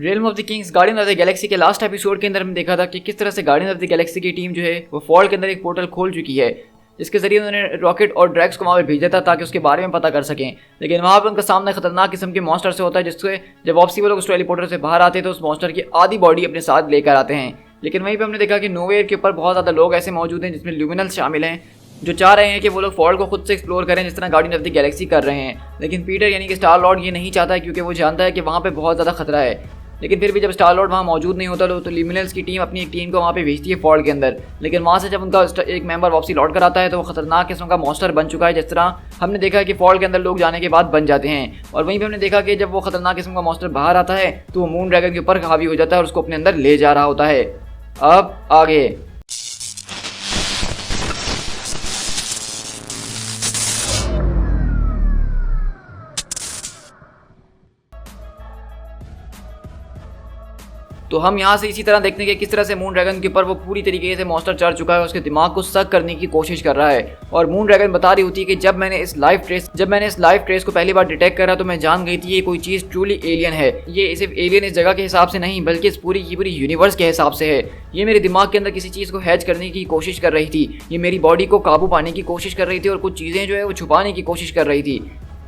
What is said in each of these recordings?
Realm of the Kings guardian of the Galaxy के last episode के अंदर हमने देखा था कि किस तरह से गार्डियन ऑफ द गैलेक्सी की टीम जो है वो फॉल के अंदर एक पोर्टल खोल चुकी है, जिसके जरिए उन्होंने रॉकेट और ड्रैक्स को वहाँ पर भेजा था ताकि उसके बारे में पता कर सकें। लेकिन वहाँ पर उनका सामना खतरनाक किस्म के मॉन्स्टर से होता है, जिससे जब वापसी वो लोग उस टेलीपोर्टर से बाहर आते हैं तो उस मॉन्स्टर की आधी बॉडी अपने साथ लेकर आते हैं। लेकिन वहीं पर हमने देखा कि नोवेयर के ऊपर बहुत ज़्यादा लोग ऐसे मौजूद हैं जिसमें ल्यूमिनल्स शामिल हैं, जो चाह रहे हैं कि वो लोग फॉल को खुद से एक्सप्लोर करें जिस तरह गार्डियन ऑफ द गैलेक्सी कर रहे हैं। लेकिन पीटर यानी कि स्टार लॉर्ड ये नहीं चाहता है, क्योंकि वो जानता है कि वहाँ पे बहुत ज़्यादा खतरा है। लेकिन फिर भी जब स्टार लॉर्ड वहाँ मौजूद नहीं होता तो ल्यूमिनल्स की टीम अपनी एक टीम को वहाँ पे भेजती है फॉल के अंदर। लेकिन वहाँ से जब उनका एक मेंबर वापसी लौट कर आता है तो वो खतरनाक किस्म का मॉन्स्टर बन चुका है, जिस तरह हमने देखा है कि फॉल के अंदर लोग जाने के बाद बन जाते हैं। और वहीं पर हमने देखा कि जब वो खतरनाक किस्म का मॉन्स्टर बाहर आता है तो वो मून ड्रैगन के ऊपर हावी हो जाता है और उसको अपने अंदर ले जा रहा होता है। अब आगे तो हम यहाँ से इसी तरह देखते हैं कि किस तरह से मून ड्रैगन के ऊपर वो पूरी तरीके से मॉन्स्टर चढ़ चुका है, उसके दिमाग को सक करने की कोशिश कर रहा है। और मून ड्रैगन बता रही होती है कि जब मैंने इस लाइफ ट्रेस को पहली बार डिटेक्ट करा तो मैं जान गई थी ये कोई चीज़ ट्रूली एलियन है। ये सिर्फ एलियन इस जगह के हिसाब से नहीं बल्कि इस पूरी की पूरी यूनिवर्स के हिसाब से है। ये मेरे दिमाग के अंदर किसी चीज़ को हैच करने की कोशिश कर रही थी, ये मेरी बॉडी को काबू पाने की कोशिश कर रही थी और कुछ चीज़ें जो है वो छुपाने की कोशिश कर रही थी।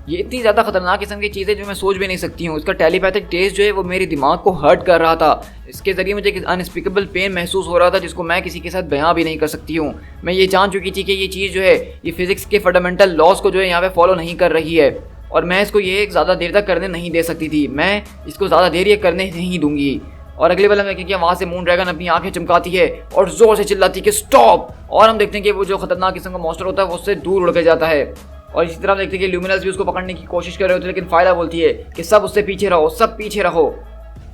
ये इतनी ज़्यादा खतरनाक किस्म की चीज़ें जो मैं सोच भी नहीं सकती हूँ। इसका टेलीपैथिक टेस्ट जो है वो मेरे दिमाग को हर्ट कर रहा था। इसके ज़रिए मुझे एक अनस्पीकेबल पेन महसूस हो रहा था जिसको मैं किसी के साथ बयां भी नहीं कर सकती हूँ। मैं ये जान चुकी थी कि ये चीज़ जो है ये फिजिक्स के फंडामेंटल लॉज को जो है यहाँ पे फॉलो नहीं कर रही है और मैं इसको ये ज़्यादा देर तक करने नहीं दे सकती थी। मैं इसको ज़्यादा देर ये करने नहीं दूंगी। और अगले पल हम देखें कि वहाँ से मून ड्रैगन अपनी आंखें चमकाती है और जोर से चिल्लाती है कि स्टॉप। और हम देखते हैं कि वो जो खतरनाक किस्म का मॉन्स्टर होता है वो उससे दूर उड़ के जाता है। और इसी तरह देखते हैं कि ल्यूमिनल्स भी उसको पकड़ने की कोशिश कर रहे होते हैं, लेकिन फायदा बोलती है कि सब उससे पीछे रहो, सब पीछे रहो।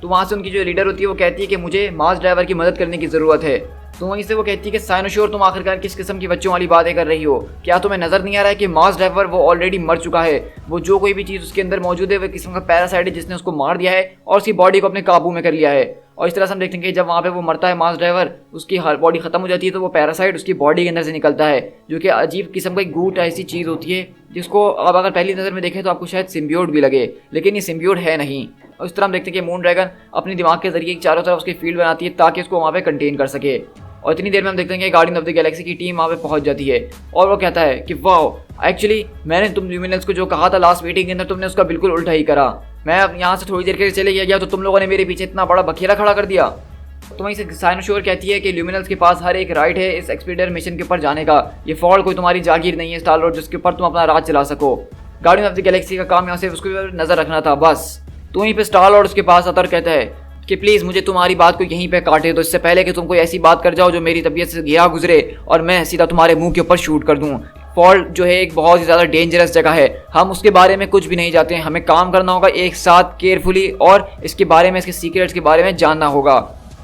तो वहाँ से उनकी जो लीडर होती है वो कहती है कि मुझे मास ड्राइवर की मदद करने की ज़रूरत है। तो वहीं से वो कहती है कि साइनोशोर तुम आखिरकार किस किस्म की बच्चों वाली बातें कर रही हो? क्या तुम्हें नज़र नहीं आ रहा है कि मास ड्राइवर वो ऑलरेडी मर चुका है? वो जो कोई भी चीज़ उसके अंदर मौजूद है वो किस्म का पैरासाइट है जिसने उसको मार दिया है और उसकी बॉडी को अपने काबू में कर लिया है। और इस तरह से हम देखते हैं कि जब वहाँ पे वो मरता है मास ड्राइवर, उसकी हर बॉडी खत्म हो जाती है तो वो पैरासाइट उसकी बॉडी के अंदर से निकलता है, जो कि अजीब किस्म का एक गूट ऐसी चीज़ होती है जिसको अब अगर पहली नज़र में देखें तो आपको शायद सिम्बियोट भी लगे, लेकिन ये सिम्बियोट है नहीं। और इस तरह हम देखते हैं कि मून ड्रैगन अपने दिमाग के जरिए चारों तरफ उसकी फील्ड बनाती है ताकि उसको वहाँ पे कंटेन कर सके। और इतनी देर में हम देखते हैं कि गार्डियन ऑफ द गैलेक्सी की टीम वहाँ पे पहुँच जाती है और वो कहता है कि वाह एक्चुअली मैंने तुम ल्यूमिनल्स को जो कहा था लास्ट मीटिंग के अंदर तुमने उसका बिल्कुल उल्टा ही करा। मैं अब यहाँ से थोड़ी देर के लिए चले गया तो तुम लोगों ने मेरे पीछे इतना बड़ा बखेरा खड़ा कर दिया। तो वहीं से साइनोशोर कहती है कि ल्यूमिनल्स के पास हर एक राइट है इस एक्सपीडियर मिशन के ऊपर जाने का। ये फॉल कोई तुम्हारी जागीर नहीं है स्टार लॉर्ड जिसके ऊपर तुम अपना राज चला सको। गार्डियन ऑफ द गैलेक्सी का काम यहाँ से उसको नजर रखना था बस। तो वहीं पे स्टार लॉर्ड उसके पास आता और कहता है कि प्लीज़ मुझे तुम्हारी बात को यहीं पे काटे दो, इससे पहले कि तुम कोई ऐसी बात कर जाओ जो मेरी तबीयत से गया गुजरे और मैं सीधा तुम्हारे मुंह के ऊपर शूट कर दूं। फॉल जो है एक बहुत ही ज़्यादा डेंजरस जगह है, हम उसके बारे में कुछ भी नहीं जानते हैं। हमें काम करना होगा एक साथ केयरफुली और इसके बारे में, इसके सीक्रेट्स के बारे में जानना होगा।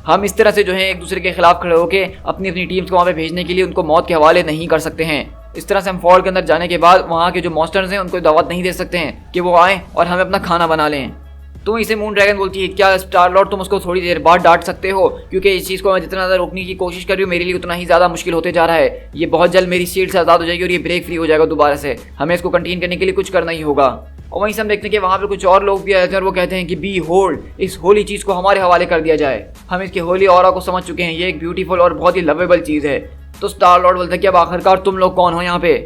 हम इस तरह से जो है एक दूसरे के खिलाफ खड़े होकर अपनी अपनी टीम्स को वहाँ पे भेजने के लिए उनको मौत के हवाले नहीं कर सकते हैं। इस तरह से हम फॉल के अंदर जाने के बाद वहाँ के जो मॉन्स्टर्स हैं उनको दावत नहीं दे सकते हैं कि वो आएँ और हमें अपना खाना बना लें। तो इसे मून ड्रैगन बोलती है क्या स्टार लॉर्ड तुम उसको थोड़ी देर बाद डांट सकते हो, क्योंकि इस चीज़ को मैं जितना ज़्यादा रोकने की कोशिश कर रही हूँ मेरे लिए उतना ही ज़्यादा मुश्किल होते जा रहा है। ये बहुत जल्द मेरी शील्ड से आज़ाद हो जाएगी और ये ब्रेक फ्री हो जाएगा दोबारा से। हमें इसको कंटेन करने के लिए कुछ करना ही होगा। और वहीं से हम देखते हैं कि वहाँ पे कुछ और लोग भी आए थे और वो कहते हैं कि बी होल्ड, इस होली चीज़ को हमारे हवाले कर दिया जाए। हम इसके होली ऑरा को समझ चुके हैं, ये एक ब्यूटीफुल और बहुत ही लवेबल चीज़ है। तो स्टार लॉर्ड बोलते हैं कि अब आखिरकार तुम लोग कौन हो यहाँ पे?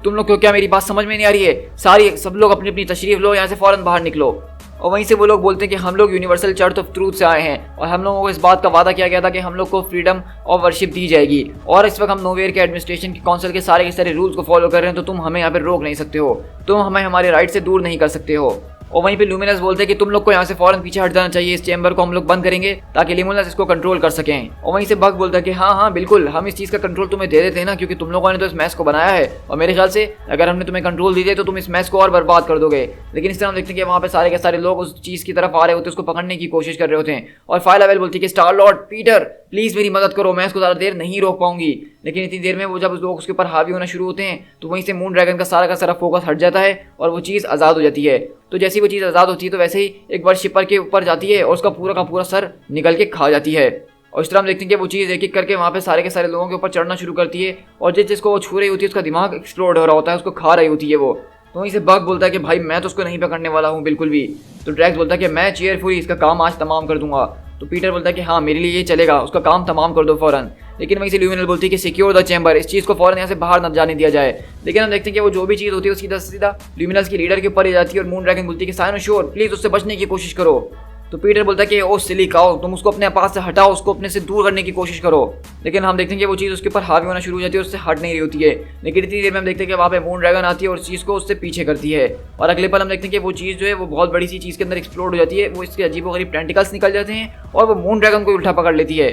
तुम लोग को क्या मेरी बात समझ में नहीं आ रही है? सब लोग अपनी अपनी तशरीफ लो, यहाँ से फ़ौरन बाहर निकलो। और वहीं से वो लोग बोलते हैं कि हम लोग यूनिवर्सल चर्च ऑफ ट्रूथ से आए हैं और हम लोगों को इस बात का वादा किया गया था कि हम लोग को फ्रीडम ऑफ वर्शिप दी जाएगी। और इस वक्त हम नोवेयर के एडमिनिस्ट्रेशन के काउंसिल के सारे रूल्स को फॉलो कर रहे हैं, तो तुम हमें यहाँ पर रोक नहीं सकते हो, तुम हमें हमारे राइट से दूर नहीं कर सकते हो। और वहीं पे ल्यूमिनस बोलते हैं कि तुम लोग को यहाँ से फौरन पीछे हट जाना चाहिए, इस चैम्बर को हम लोग बंद करेंगे ताकि ल्यूमिनस इसको कंट्रोल कर सकें। और वहीं से बग बोलता है कि हाँ बिल्कुल, हम इस चीज़ का कंट्रोल तुम्हें दे देते हैं ना, क्योंकि तुम लोगों ने तो इस मैच को बनाया है और मेरे ख्याल से अगर हमने तुम्हें कंट्रोल दी दे तो तुम इस मैच को और बर्बाद कर दोगे। लेकिन इस तरह हम देखते हैं कि वहाँ पे सारे के सारे लोग उस चीज़ की तरफ आ रहे होते हैं, उसको पकड़ने की कोशिश कर रहे होते हैं। और फाइलावेल बोलती है कि स्टार लॉर्ड पीटर प्लीज़ मेरी मदद करो, मैं इसको ज़्यादा देर नहीं रोक पाऊंगी। लेकिन इतनी देर में वो जब लोग उसके ऊपर हावी होना शुरू होते हैं तो वहीं से मून ड्रैगन का सारा फोकस हट जाता है और वो चीज़ आज़ाद हो जाती है। तो जैसे वो चीज़ आज़ाद होती है तो वैसे ही एक बार शिपर के ऊपर जाती है और उसका पूरा का पूरा सर निकल के खा जाती है। और इस तरह हम देखते हैं कि वो चीज़ एक एक करके वहाँ पे सारे के सारे लोगों के ऊपर चढ़ना शुरू करती है और जिसको वो छू रही होती है उसका दिमाग एक्सप्लोड हो रहा होता है, उसको खा रही होती है वो। तो वहीं से बग बोलता है कि भाई मैं तो उसको नहीं पकड़ने वाला हूँ बिल्कुल भी। तो ड्रैक्स बोलता है कि मैं चीयरफुली इसका काम आज तमाम कर दूंगा। तो पीटर बोलता है कि हाँ मेरे लिए ये चलेगा, उसका काम तमाम कर दो फ़ौरन। लेकिन वहीं से ल्यूमिनल बोलती है कि सिक्योर द चैम्बर, इस चीज़ को फ़ौरन यहाँ से बाहर न जाने दिया जाए। लेकिन हम देखते हैं कि वो जो भी चीज़ होती है वो सीधा सीधा ल्यूमिनल्स की लीडर के ऊपर ही जाती है और मून ड्रैगन बोलती है कि साइनोशोर प्लीज़ उससे बचने की कोशिश करो। तो पीटर बोलता है कि ओ सिली काओ, तुम उसको अपने पास से हटाओ, उसको अपने से दूर करने की कोशिश करो। लेकिन हम देखते हैं कि वो चीज़ उसके ऊपर हावी होना शुरू हो जाती है और उससे हट नहीं रही होती है। लेकिन इतनी देर में हम देखते हैं कि वहाँ पे मून ड्रैगन आती है और उस चीज़ को उससे पीछे करती है। और अगले पल हम देखते हैं कि वो चीज़ जो है वो बहुत बड़ी सी चीज़ के अंदर एक्सप्लोड हो जाती है, वो इसके अजीबोगरीब टेंटिकल्स निकल जाते हैं और वो मून ड्रैगन को उल्टा पकड़ लेती है।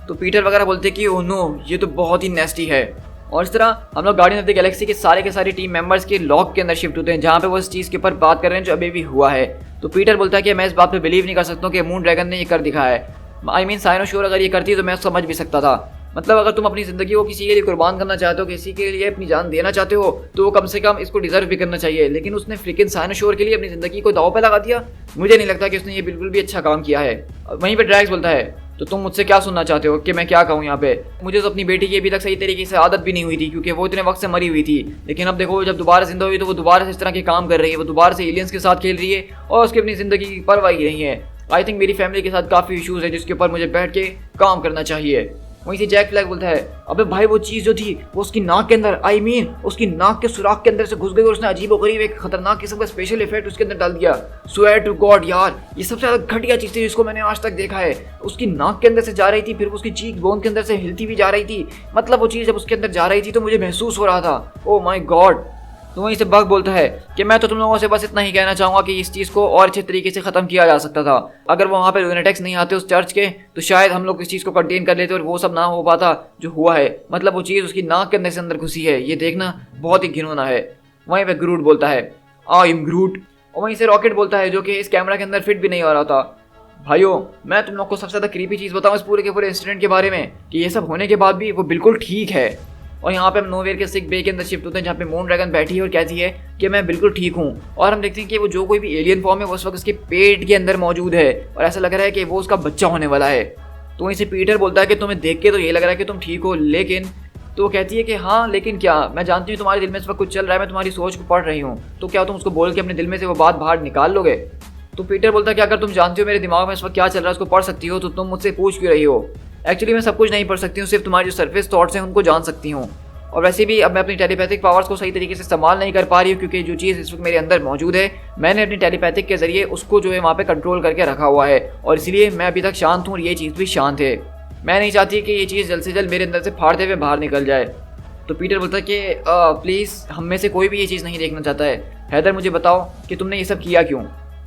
तो पीटर वगैरह बोलते हैं कि ओह नो, ये तो बहुत ही नेस्टी है। और इस तरह हम लोग गार्डियन ऑफ द गैलेक्सी के सारे टीम मेंबर्स के लॉक के अंदर शिफ्ट होते हैं, जहाँ पे वो इस चीज़ के ऊपर बात कर रहे हैं जो अभी भी हुआ है। तो पीटर बोलता है कि मैं इस बात पे बिलीव नहीं कर सकता हूँ कि मून ड्रैगन ने ये कर दिखाया है। आई मीन साइनोशोर अगर ये करती तो मैं समझ भी सकता था। मतलब अगर तुम अपनी ज़िंदगी को किसी के लिए कुर्बान करना चाहते हो, किसी के लिए अपनी जान देना चाहते हो, तो वो कम से कम इसको डिजर्व भी करना चाहिए। लेकिन उसने फ्रिकिन साइनोशोर के लिए अपनी ज़िंदगी को दांव पे लगा दिया। मुझे नहीं लगता कि उसने ये बिल्कुल भी अच्छा काम किया है। वहीं पर ड्रैक्स बोलता है तो तुम मुझसे क्या सुनना चाहते हो कि मैं क्या कहूँ यहाँ पे? मुझे तो अपनी बेटी की अभी तक सही तरीके से आदत भी नहीं हुई थी, क्योंकि वो इतने वक्त से मरी हुई थी। लेकिन अब देखो जब दोबारा जिंदा हुई तो वो दोबारा से इस तरह के काम कर रही है, वो दोबारा से एलियंस के साथ खेल रही है और उसकी अपनी ज़िंदगी की परवाह ही नहीं है। आई थिंक मेरी फैमिली के साथ काफ़ी इशूज़ है जिसके ऊपर मुझे बैठ के काम करना चाहिए। वहीं से जैक फ्लैग बोलता है अबे भाई वो चीज़ जो थी वो उसकी नाक के अंदर, आई मीन उसकी नाक के सुराख के अंदर से घुस गई और उसने अजीबोगरीब एक खतरनाक किस्म का स्पेशल इफेक्ट उसके अंदर डाल दिया। स्वेयर टू गॉड यार, ये सबसे ज़्यादा घटिया चीज़ थी जिसको मैंने आज तक देखा है। उसकी नाक के अंदर से जा रही थी, फिर उसकी चीक बोन के अंदर से हिलती भी जा रही थी। मतलब वो चीज़ जब उसके अंदर जा रही थी तो मुझे महसूस हो रहा था, ओह माय गॉड। तो वहीं से बग बोलता है कि मैं तो तुम लोगों से बस इतना ही कहना चाहूँगा कि इस चीज़ को और अच्छे तरीके से ख़त्म किया जा सकता था। अगर वो वहाँ पे लूनेटिक्स नहीं आते उस चर्च के तो शायद हम लोग इस चीज़ को कंटेन कर लेते और वो सब ना हो पाता जो हुआ है। मतलब वो चीज़ उसकी नाक के अंदर से अंदर घुसी है, ये देखना बहुत ही घिनौना है। वहीं पे ग्रूट बोलता है आई एम ग्रूट। और वहीं से रॉकेट बोलता है जो कि इस कैमरा के अंदर फिट भी नहीं हो रहा था, भाइयों मैं तुम लोग को सबसे ज़्यादा क्रीपी चीज़ बताऊँ इस पूरे के पूरे इंसिडेंट के बारे में कि ये सब होने के बाद भी वो बिल्कुल ठीक है। और यहाँ पे हम नोवेयर के सिक बे के अंदर शिफ्ट होते हैं जहाँ पे मून ड्रैगन बैठी है और कहती है कि मैं बिल्कुल ठीक हूँ। और हम देखते हैं कि वो जो कोई भी एलियन फॉर्म है वो उस वक्त उसके पेट के अंदर मौजूद है और ऐसा लग रहा है कि वो उसका बच्चा होने वाला है। तो वहीं से पीटर बोलता है कि तुम्हें देख के तो ये लग रहा है कि तुम ठीक हो, लेकिन तो वो कहती है कि हाँ लेकिन क्या, मैं जानती हूँ तुम्हारे दिल में इस वक्त कुछ चल रहा है, मैं तुम्हारी सोच को पढ़ रही हूँ, तो क्या तुम उसको बोल के अपने दिल में से वो बात बाहर निकाल लोगे? तो पीटर बोलता है कि अगर तुम जानती हो मेरे दिमाग में इस वक्त क्या चल रहा है उसको पढ़ सकती हो तो तुम मुझसे पूछ क्यों रही हो? एक्चुअली मैं सब कुछ नहीं पढ़ सकती हूँ, सिर्फ तुम्हारे जो सरफेस थॉट्स हैं उनको जान सकती हूँ। और वैसे भी अब मैं अपनी टेलीपैथिक पावर्स को सही तरीके से इस्तेमाल नहीं कर पा रही हूँ क्योंकि जो चीज़ इस वक्त मेरे अंदर मौजूद है मैंने अपनी टेलीपैथिक के जरिए उसको जो है वहाँ पे कंट्रोल करके रखा हुआ है और इसलिए मैं अभी तक शांत हूँ और ये चीज़ भी शांत है। मैं नहीं चाहती कि ये चीज़ जल्द से जल्द मेरे अंदर से फाड़ते हुए बाहर निकल जाए। तो पीटर बोलता है कि प्लीज़ हम में से कोई भी ये चीज़ नहीं देखना चाहता है। हैदर मुझे बताओ कि तुमने ये सब किया क्यों?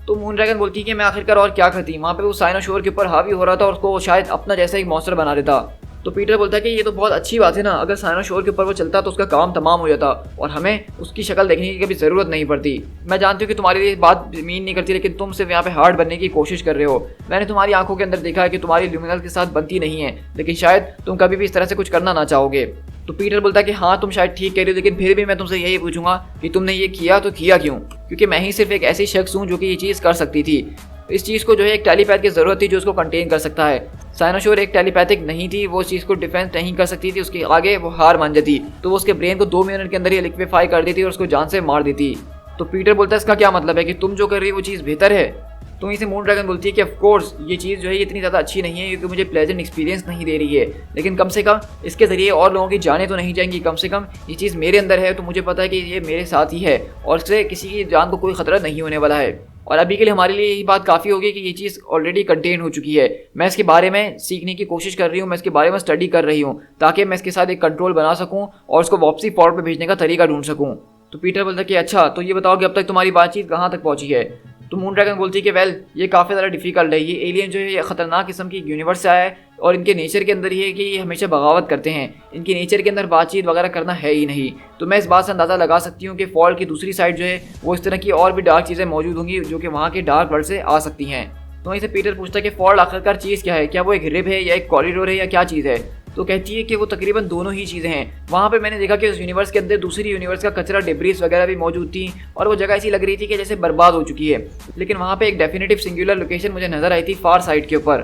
तो मून ड्रैगन बोलती है कि मैं आखिरकार और क्या करती, वहाँ पे वो साइनोशोर के ऊपर हावी हो रहा था और उसको शायद अपना जैसा एक मॉन्स्टर बना देता। तो पीटर बोलता है कि ये तो बहुत अच्छी बात है ना, अगर साइनोशोर के ऊपर वो चलता तो उसका काम तमाम हो जाता और हमें उसकी शक्ल देखने की कभी ज़रूरत नहीं पड़ती। मैं जानती हूँ कि तुम्हारे लिए बात मीन नहीं करती, लेकिन तुम सिर्फ यहाँ पे हार्ड बनने की कोशिश कर रहे हो। मैंने तुम्हारी आंखों के अंदर देखा है कि तुम्हारी ल्यूमिनल के साथ बनती नहीं है, लेकिन शायद तुम कभी भी इस तरह से कुछ करना ना चाहोगे। तो पीटर बोलता है कि हाँ तुम शायद ठीक कह रही हो, लेकिन फिर भी मैं तुमसे यही पूछूंगा कि तुमने ये किया तो किया क्यों? क्योंकि मैं ही सिर्फ एक ऐसी शख्स हूँ जो कि ये चीज़ कर सकती थी। इस चीज़ को जो है एक टेलीपैथ की ज़रूरत थी जो उसको कंटेन कर सकता है। साइनोशोर एक टेलीपैथिक नहीं थी, वो उस चीज़ को डिफेंस नहीं कर सकती थी, उसके आगे वो हार मान जाती तो वो उसके ब्रेन को 2 मिनट के अंदर ही लिक्विफाई कर देती और उसको जान से मार देती। तो पीटर बोलता है इसका क्या मतलब है कि तुम जो कर रही हो वो चीज़ बेहतर है? तो इसे मून ड्रैगन बोलती है कि ऑफ कोर्स ये चीज़ जो है इतनी ज़्यादा अच्छी नहीं है क्योंकि मुझे प्लेजेंट एक्सपीरियंस नहीं दे रही है, लेकिन कम से कम इसके ज़रिए और लोगों की जानें तो नहीं जाएंगी। कम से कम ये चीज़ मेरे अंदर है तो मुझे पता है कि ये मेरे साथ ही है और इससे किसी की जान को कोई ख़तरा नहीं होने वाला है। और अभी के लिए हमारे लिए यही बात काफ़ी होगी कि ये चीज़ ऑलरेडी कंटेन हो चुकी है। मैं इसके बारे में सीखने की कोशिश कर रही हूँ, मैं इसके बारे में स्टडी कर रही हूँ ताकि मैं इसके साथ एक कंट्रोल बना सकूँ और उसको वापसी फॉर्म पे भेजने का तरीका ढूंढ सकूँ। तो पीटर बोलता है कि अच्छा तो ये बताओ कि अब तक तुम्हारी बातचीत कहाँ तक पहुँची है? तो मून ड्रैगन बोलती है कि वेल ये काफ़ी ज़्यादा डिफिकल्ट है, ये एलियन जो है ये ख़तरनाक किस्म की यूनिवर्स से आया है और इनके नेचर के अंदर ये है कि ये हमेशा बगावत करते हैं, इनके नेचर के अंदर बातचीत वगैरह करना है ही नहीं। तो मैं इस बात से अंदाज़ा लगा सकती हूँ कि फॉल की दूसरी साइड जो है वो इस तरह की और भी डार्क चीज़ें मौजूद होंगी जो कि वहाँ के डार्क वर्ल्ड से आ सकती हैं। तो वहीं से पीटर पूछता है कि फॉल आखिरकार चीज़ क्या है, क्या वो एक रिब है या एक कॉरिडोर है या क्या चीज़ है? तो कहती है कि वो तकरीबन दोनों ही चीज़ें हैं। वहाँ पे मैंने देखा कि उस यूनिवर्स के अंदर दूसरी यूनिवर्स का कचरा, डिब्रीज वगैरह भी मौजूद थी और वो जगह ऐसी लग रही थी कि जैसे बर्बाद हो चुकी है, लेकिन वहाँ पे एक डेफिनेटिव सिंगुलर लोकेशन मुझे नज़र आई थी फार साइड के ऊपर।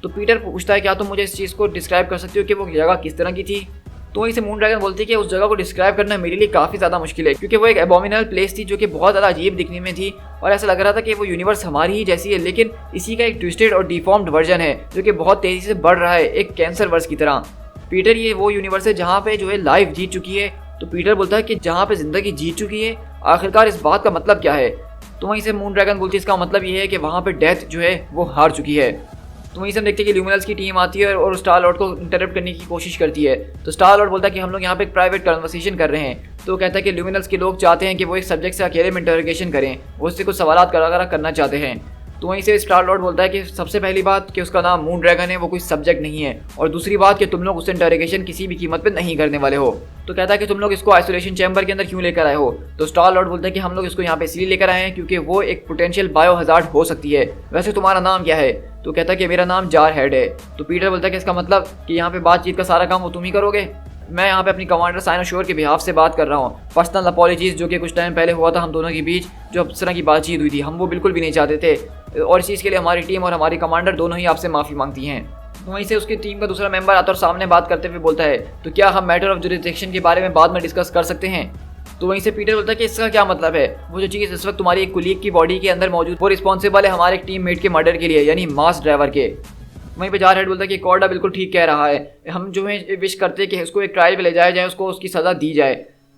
तो पीटर पूछता है क्या तुम मुझे इस चीज़ को डिस्क्राइब कर सकते हो कि वो जगह किस तरह की थी? तो वहीं से मून ड्रैगन बोलती है कि उस जगह को डिस्क्राइब करना मेरे लिए काफ़ी ज़्यादा मुश्किल है, क्योंकि वो एक एबोमिनल प्लेस थी जो कि बहुत ज़्यादा अजीब दिखने में थी और ऐसा लग रहा था कि वो यूनिवर्स हमारी ही जैसी है, लेकिन इसी का एक ट्विस्टेड और डिफॉर्म्ड वर्जन है जो कि बहुत तेज़ी से बढ़ रहा है, एक कैंसर वर्स की तरह। पीटर, ये वो यूनिवर्स है जहाँ पे जो है लाइफ जीत चुकी है। तो पीटर बोलता है कि जहाँ पे ज़िंदगी जीत चुकी है, आखिरकार इस बात का मतलब क्या है? तो वहीं से मून ड्रैगन बोलती है इसका मतलब ये है कि वहाँ पे डेथ जो है वो हार चुकी है। तो वहीं से हम देखते हैं कि ल्यूमिनल्स की टीम आती है और स्टार लॉर्ड को इंटरप्ट करने की कोशिश करती है। तो स्टार लॉर्ड बोलता है कि हम लोग यहाँ पे एक प्राइवेट कन्वर्सेशन कर रहे हैं। तो वो कहता है कि ल्यूमिनल्स के लोग चाहते हैं कि वो एक सब्जेक्ट से अकेले में इंटरोगेशन करें, वो उससे कुछ सवाल करना चाहते हैं। तो वहीं से स्टार लॉर्ड बोलता है कि सबसे पहली बात कि उसका नाम मून ड्रैगन है, वो कोई सब्जेक्ट नहीं है, और दूसरी बात कि तुम लोग उससे इंटरोगेशन किसी भी कीमत पे नहीं करने वाले हो। तो कहता है कि तुम लोग इसको आइसोलेशन चैम्बर के अंदर क्यों लेकर आए हो? तो स्टार लॉर्ड बोलता है कि हम लोग इसको यहाँ पे इसलिए लेकर आए हैं क्योंकि वो एक पोटेंशियल बायो हजार्ड हो सकती है। वैसे तुम्हारा नाम क्या है? तो कहता है कि मेरा नाम जार हेड है। तो पीटर बोलता है कि इसका मतलब कि यहाँ पे बातचीत का सारा काम वो तुम ही करोगे? मैं यहाँ पे अपनी कमांडर साइनोशोर के बिहाफ से बात कर रहा हूँ। पर्सनल अपॉलॉजीज जो कि कुछ टाइम पहले हुआ था हम दोनों के बीच, जो इस तरह की बातचीत हुई थी, हम वो बिल्कुल भी नहीं चाहते थे और इस चीज़ के लिए हमारी टीम और हमारी कमांडर दोनों ही आपसे माफ़ी मांगती हैं। तो वहीं से उसकी टीम का दूसरा मेंबर आता है और सामने बात करते हुए बोलता है, तो क्या हम मैटर ऑफ जुरिसडिक्शन के बारे में बाद में डिस्कस कर सकते हैं? तो वहीं से पीटर बोलता है कि इसका क्या मतलब है? वो जो चीज़ इस वक्त तुम्हारी एक कुलीग की बॉडी के अंदर मौजूद, वो रिस्पॉन्सिबल है हमारे टीम मेट के मर्डर के लिए, यानी मास ड्राइवर के। वहीं पे जार हेड बोलता है कि कॉर्डा बिल्कुल ठीक कह रहा है, हम जो है विश करते हैं कि उसको एक ट्रायल पे ले जाया जाए, उसको उसकी सज़ा दी जाए।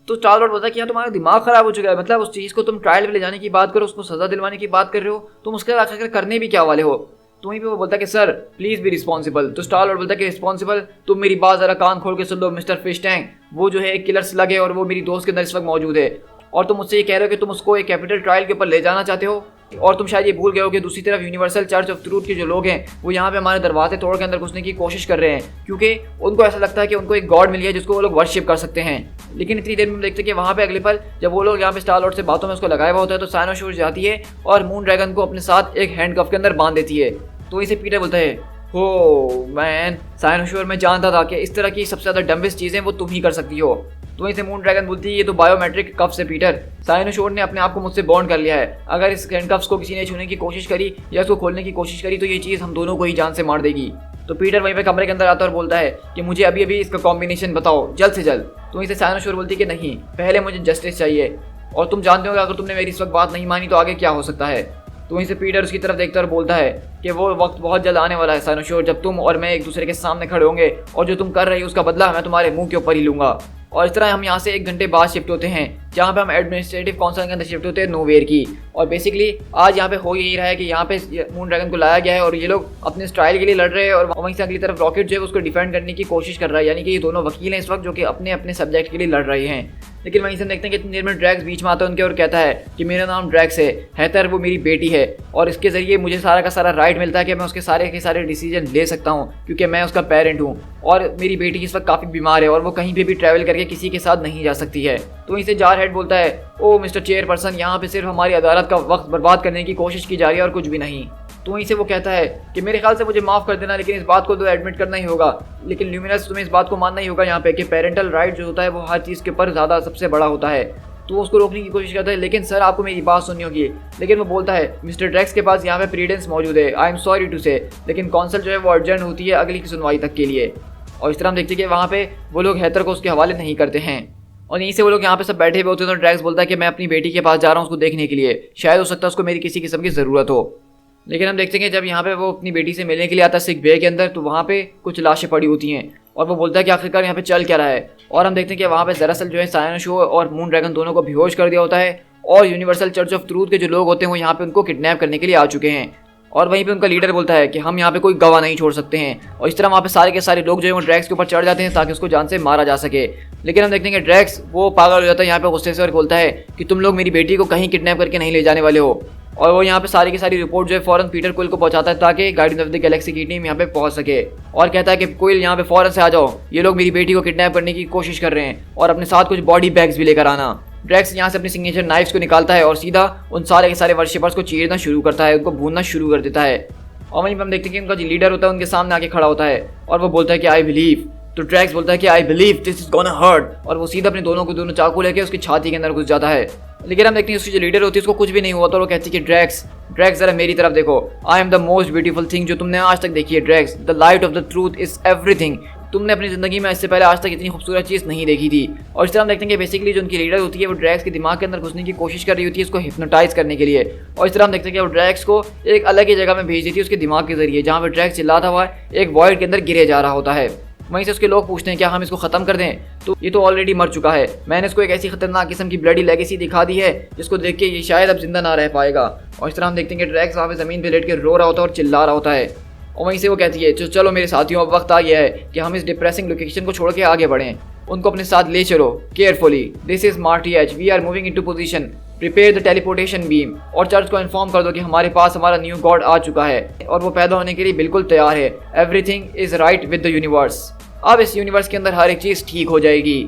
तो स्टार लॉर्ड बोलता है कि यार तुम्हारा दिमाग खराब हो चुका है, मतलब उस चीज़ को तुम ट्रायल पे ले जाने की बात करो, उसको सज़ा दिलवाने की बात कर रहे हो, तुम उसके आखिर करने भी क्या वाले हो? तो वहीं पे वो बोलता है कि सर प्लीज़ बी रिस्पॉन्सिबल। तो स्टार लॉर्ड बोलता है कि रिस्पॉन्सिबल? तुम मेरी बात ज़रा कान खोल के सुन लो मिस्टर फिश टैंक, वो जो है एक किलर स्लग है और वो मेरी दोस्त के अंदर इस वक्त मौजूद है, और तुम मुझसे ये कह रहे हो कि तुम उसको एक कैपिटल ट्रायल के ऊपर ले जाना चाहते हो, और तुम शायद ये भूल गए हो कि दूसरी तरफ यूनिवर्सल चर्च ऑफ ट्रूथ के जो लोग हैं वो यहाँ पे हमारे दरवाजे तोड़ के अंदर घुसने की कोशिश कर रहे हैं, क्योंकि उनको ऐसा लगता है कि उनको एक गॉड मिल गया जिसको वो लोग वर्शिप कर सकते हैं। लेकिन इतनी देर में हम देखते हैं कि वहाँ पे अगले पल जब वो लोग यहाँ पे स्टार लॉर्ड से बातों में उसको लगाया हुआ होता है, तो साइनोशोर जाती है और मून ड्रैगन को अपने साथ एक हैंडकफ के अंदर बांध देती है। तो इसे पीटर बोलता है, हो मैन, साइनोशोर मैं जानता था कि इस तरह की सबसे ज़्यादा डम्बेस्ट चीज़ें वो तुम ही कर सकती हो। तो वहीं से मून ड्रैगन बोलती है, ये तो बायोमेट्रिक कफ से पीटर, साइनोशोर ने अपने आप को मुझसे बॉन्ड कर लिया है, अगर इस हैंडकफ्स को किसी ने छूने की कोशिश करी या इसको खोलने की कोशिश करी तो ये चीज़ हम दोनों को ही जान से मार देगी। तो पीटर वहीं पे कमरे के अंदर आता है और बोलता है कि मुझे अभी अभी इसका कॉम्बिनेशन बताओ जल्द से जल्द। तो वहीं से साइनोशोर बोलती है कि नहीं, पहले मुझे जस्टिस चाहिए, और तुम जानते हो कि अगर तुमने मेरी इस वक्त बात नहीं मानी तो आगे क्या हो सकता है। तो वहीं से पीटर उसकी तरफ देखता और बोलता है कि वो वक्त बहुत जल्द आने वाला है साइनोशोर, जब तुम और मैं एक दूसरे के सामने खड़े होंगे और जो तुम कर रही हो उसका बदला मैं तुम्हारे मुंह के ऊपर ही लूंगा। और इस तरह हम यहाँ से 1 घंटे बाद शिफ्ट होते हैं, जहाँ पे हम एडमिनिस्ट्रेटिव काउंसिल के अंदर शिफ्ट होते हैं नोवेयर की। और बेसिकली आज यहाँ पे हो यही रहा है कि यहाँ पे मून ड्रैगन को लाया गया है और ये लोग अपने ट्रायल के लिए लड़ रहे हैं, और वहीं से अगली तरफ रॉकेट जो है उसको डिफेंड करने की कोशिश कर रहा है, यानी कि ये दोनों वकील हैं इस वक्त जो कि अपने अपने सब्जेक्ट के लिए लड़ रहे हैं। लेकिन वहीं से देखते हैं कि इतनी देर में ड्रैक्स बीच में आता है उनके और कहता है कि मेरा नाम ड्रैक्स है, हैथर वो मेरी बेटी है, और इसके ज़रिए मुझे सारा का सारा राइट मिलता है कि मैं उसके सारे के सारे डिसीजन ले सकता हूँ, क्योंकि मैं उसका पेरेंट हूँ, और मेरी बेटी इस वक्त काफ़ी बीमार है और वो कहीं पे भी ट्रैवल करके किसी के साथ नहीं जा सकती है। तो वहीं से जार हेड बोलता है, ओ मिस्टर चेयरपर्सन, यहाँ पे सिर्फ हमारी अदालत का वक्त बर्बाद करने की कोशिश की जा रही है और कुछ भी नहीं। तो वहीं से वो कहता है कि मेरे ख्याल से मुझे माफ़ कर देना, लेकिन इस बात को तो एडमिट करना ही होगा, लेकिन ल्यूमिनस तुम्हें इस बात को मानना ही होगा यहाँ पे कि पेरेंटल राइट जो होता है वो हर चीज़ के ऊपर ज़्यादा सबसे बड़ा होता है। तो वो उसको रोकने की कोशिश करता है, लेकिन सर आपको मेरी बात सुननी होगी। लेकिन वो बोलता है मिस्टर ड्रैक्स के पास यहाँ पे प्रीडेंस मौजूद है, आई एम सॉरी टू से, लेकिन काउंसिल जो है वो अर्जेंट होती है अगली की सुनवाई तक के लिए। और इस तरह हम देखते हैं कि वहाँ पे वो लोग हैथर को उसके हवाले नहीं करते हैं, और यहीं से वो लोग यहाँ पे सब बैठे हुए होते हैं। तो ड्रैक्स बोलता है कि मैं अपनी बेटी के पास जा रहा हूँ उसको देखने के लिए, शायद हो सकता है उसको मेरी किसी किस्म की ज़रूरत हो। लेकिन हम देखते हैं कि जब यहाँ पे वो अपनी बेटी से मिलने के लिए आता है सिक बे के अंदर, तो वहाँ पे कुछ लाशें पड़ी होती हैं और वो बोलता है कि आखिरकार यहाँ पे चल क्या रहा है। और हम देखते हैं कि वहाँ पे दरअसल जो है साइनोशोर और मून ड्रैगन दोनों को बेहोश कर दिया होता है, और यूनिवर्सल चर्च ऑफ ट्रूथ के जो लोग होते हैं वो यहाँ पे उनको किडनैप करने के लिए आ चुके हैं। और वहीं पे उनका लीडर बोलता है कि हम यहाँ पे कोई गवाह नहीं छोड़ सकते हैं, और इस तरह वहाँ पे सारे के सारे लोग जो है वो ड्रैक्स के ऊपर चढ़ जाते हैं ताकि उसको जान से मारा जा सके। लेकिन हम देखते हैं कि ड्रैक्स वो पागल हो जाता है यहाँ पे गुस्से से और बोलता है कि तुम लोग मेरी बेटी को कहीं किडनैप करके नहीं ले जाने वाले हो। और वो यहाँ पे सारी की सारी रिपोर्ट जो है फौरन पीटर क्विल को पहुंचाता है ताकि गार्डियंस ऑफ द गैलेक्सी की टीम यहाँ पे पहुंच सके, और कहता है कि क्विल यहाँ पे फौरन से आ जाओ, ये लोग मेरी बेटी को किडनैप करने की कोशिश कर रहे हैं, और अपने साथ कुछ बॉडी बैग्स भी लेकर आना। ड्रैक्स यहाँ से अपनी सिग्नेचर नाइफ्स को निकालता है और सीधा उन सारे के सारे वर्शिपर्स को चीरना शुरू करता है, उनको भूनना शुरू कर देता है। और वहीं हम देखते हैं कि उनका जो लीडर होता है उनके सामने आके खड़ा होता है और वो बोलता है कि आई बिलीव। तो ड्रैक्स बोलता है कि I believe this is gonna hurt, और वो सीधा अपने दोनों चाकू लेके उसकी छाती के अंदर घुस जाता है। लेकिन हम देखते हैं उसकी जो लीडर होती है उसको कुछ भी नहीं हुआ, तो वो कहती है कि ड्रैक्स जरा मेरी तरफ देखो, I am the most beautiful thing जो तुमने आज तक देखी है Drax, the light of the truth is everything. तुमने अपनी ज़िंदगी में इससे पहले आज तक इतनी खूबसूरत चीज़ नहीं देखी थी। और इस तरह हम देखते हैं कि बेसिकली जो उनकी लीडर होती है वो ड्रैक्स के दिमाग के अंदर घुसने की कोशिश कर रही होती है, इसको हिप्नोटाइज करने के लिए। और इस तरह हम देखते हैं कि वो ड्रैक्स को एक अलग ही जगह में भेज देती है उसके दिमाग के जरिए, जहाँ पर ड्रैक्स चिल्लाता हुआ एक वॉइड के अंदर गिरे जा रहा होता है। वहीं से उसके लोग पूछते हैं क्या हम इसको ख़त्म कर दें, तो ये तो ऑलरेडी मर चुका है, मैंने इसको एक ऐसी खतरनाक किस्म की ब्लडी लेगेसी दिखा दी है जिसको देख के ये शायद अब जिंदा ना रह पाएगा। और इस तरह हम देखते हैं कि ड्रैक्स वहाँ पे ज़मीन पे लेट के रो रहा होता है और चिल्ला रहा होता है। और वहीं से वो कहती है चलो मेरे साथियों, अब वक्त आ गया है कि हम इस डिप्रेसिंग लोकेशन को छोड़ के आगे बढ़ें, उनको अपने साथ ले चलो carefully. This is Marty H, we are moving into position, prepare the teleportation beam. और चर्च को इन्फॉर्म कर दो कि हमारे पास हमारा न्यू गॉड आ चुका है और वो पैदा होने के लिए बिल्कुल तैयार है। Everything is right with the universe. अब इस यूनिवर्स के अंदर हर एक चीज़ ठीक हो जाएगी।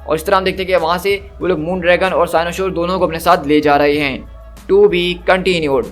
और इस तरह हम देखते हैं कि वहाँ से वो लोग मून ड्रैगन और साइनोसोर दोनों को अपने साथ ले जा रहे हैं। To be continued.